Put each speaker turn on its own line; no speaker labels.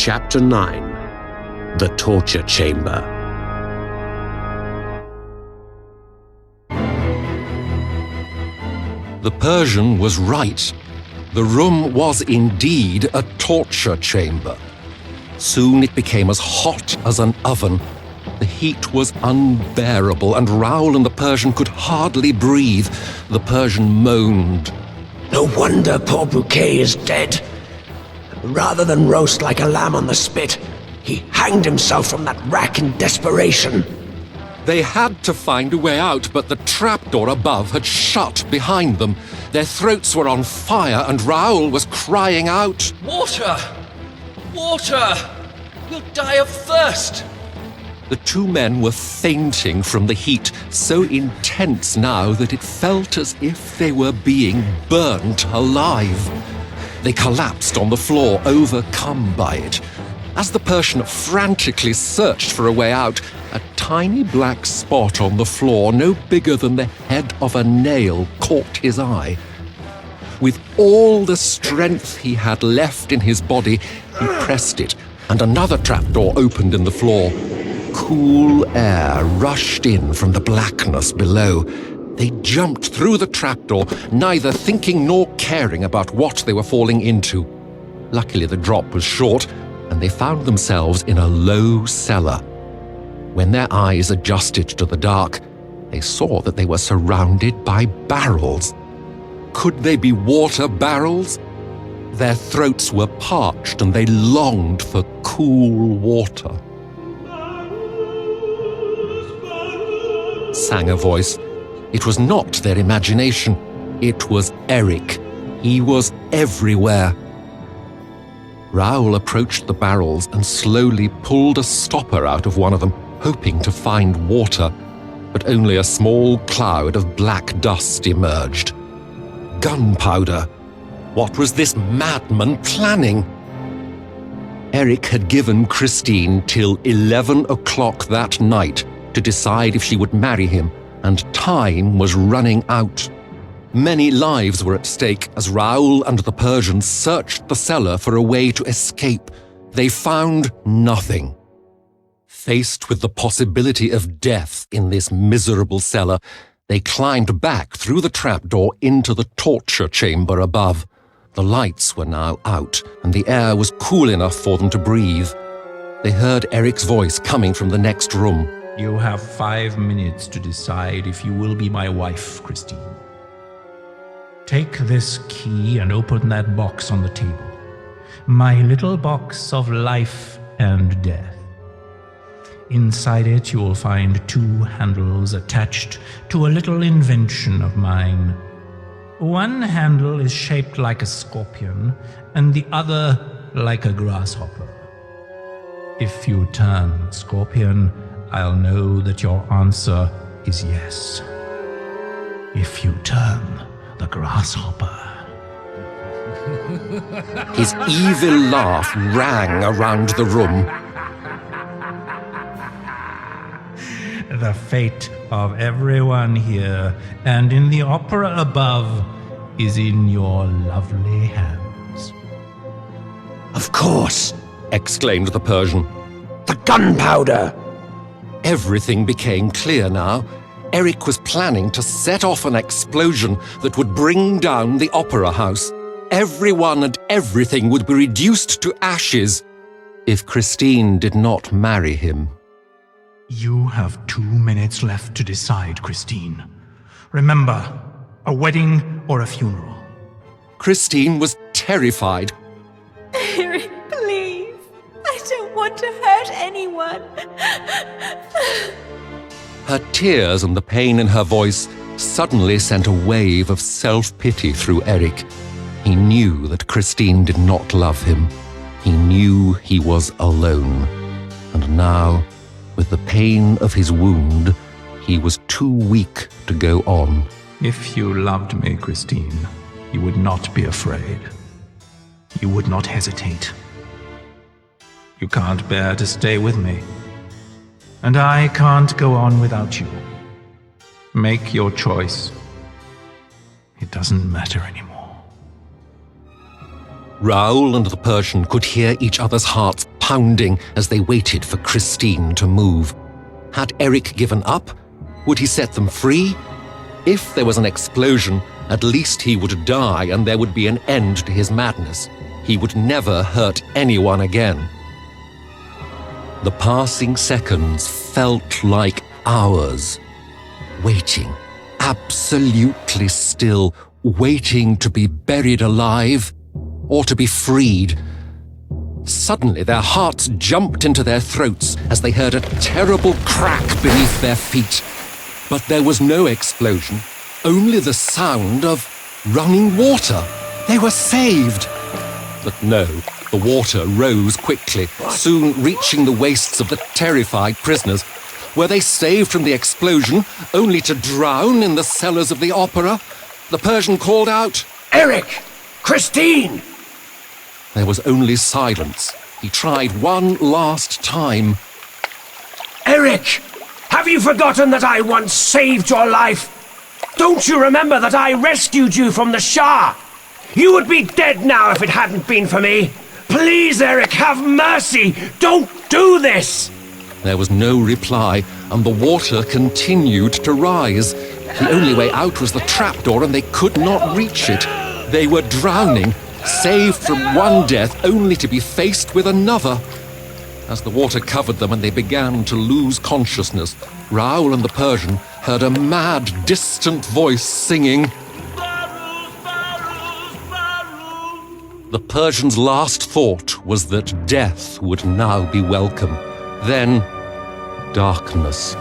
Chapter 9: The Torture Chamber.
The Persian was right. The room was indeed a torture chamber. Soon it became as hot as an oven. The heat was unbearable, and Raoul and the Persian could hardly breathe. The Persian moaned.
No wonder poor Bouquet is dead. Rather than roast like a lamb on the spit, he hanged himself from that rack in desperation.
They had to find a way out, but the trapdoor above had shut behind them. Their throats were on fire, and Raoul was crying out,
"Water! Water! We'll die of thirst!"
The two men were fainting from the heat, so intense now that it felt as if they were being burnt alive. They collapsed on the floor, overcome by it. As the Persian frantically searched for a way out, a tiny black spot on the floor, no bigger than the head of a nail, caught his eye. With all the strength he had left in his body, he pressed it, and another trapdoor opened in the floor. Cool air rushed in from the blackness below. They jumped through the trapdoor, neither thinking nor caring about what they were falling into. Luckily, the drop was short, and they found themselves in a low cellar. When their eyes adjusted to the dark, they saw that they were surrounded by barrels. Could they be water barrels? Their throats were parched, and they longed for cool water. Sang a voice. It was not their imagination. It was Eric. He was everywhere. Raoul approached the barrels and slowly pulled a stopper out of one of them, hoping to find water, but only a small cloud of black dust emerged. Gunpowder! What was this madman planning? Eric had given Christine till 11 o'clock that night to decide if she would marry him, and time was running out. Many lives were at stake as Raoul and the Persian searched the cellar for a way to escape. They found nothing. Faced with the possibility of death in this miserable cellar, they climbed back through the trapdoor into the torture chamber above. The lights were now out, and the air was cool enough for them to breathe. They heard Eric's voice coming from the next room.
You have 5 minutes to decide if you will be my wife, Christine. Take this key and open that box on the table. My little box of life and death. Inside it you will find 2 handles attached to a little invention of mine. One handle is shaped like a scorpion, and the other like a grasshopper. If you turn scorpion, I'll know that your answer is yes. If you turn the grasshopper.
His evil laugh rang around the room.
The fate of everyone here and in the opera above is in your lovely hands.
Of course,
Exclaimed the Persian.
the gunpowder!
Everything became clear now. Eric was planning to set off an explosion that would bring down the opera house. Everyone and everything would be reduced to ashes if Christine did not marry him.
You have 2 minutes left to decide, Christine. Remember, a wedding or a funeral.
Christine was terrified.
Eric, please. I don't want to hurt anyone.
Her tears and the pain in her voice suddenly sent a wave of self-pity through Eric. He knew that Christine did not love him. He knew he was alone. And now, with the pain of his wound, he was too weak to go on.
If you loved me, Christine, you would not be afraid. You would not hesitate. You can't bear to stay with me. And I can't go on without you. Make your choice. It doesn't matter anymore.
Raoul and the Persian could hear each other's hearts pounding as they waited for Christine to move. Had Eric given up? Would he set them free? If there was an explosion, at least he would die and there would be an end to his madness. He would never hurt anyone again. The passing seconds felt like hours. Waiting, absolutely still, waiting to be buried alive or to be freed. Suddenly their hearts jumped into their throats as they heard a terrible crack beneath their feet. But there was no explosion, only the sound of running water. They were saved. But no, the water rose quickly, soon reaching the waists of the terrified prisoners. Were they saved from the explosion, only to drown in the cellars of the opera? The Persian called out,
Eric! Christine!
There was only silence. He tried one last time.
Eric! Have you forgotten that I once saved your life? Don't you remember that I rescued you from the Shah? You would be dead now if it hadn't been for me. Please, Eric, have mercy! Don't do this!
There was no reply, and the water continued to rise. The only way out was the trapdoor, and they could not reach it. They were drowning, saved from one death only to be faced with another. As the water covered them and they began to lose consciousness, Raoul and the Persian heard a mad, distant voice singing. The Persian's last thought was that death would now be welcome. Then, darkness.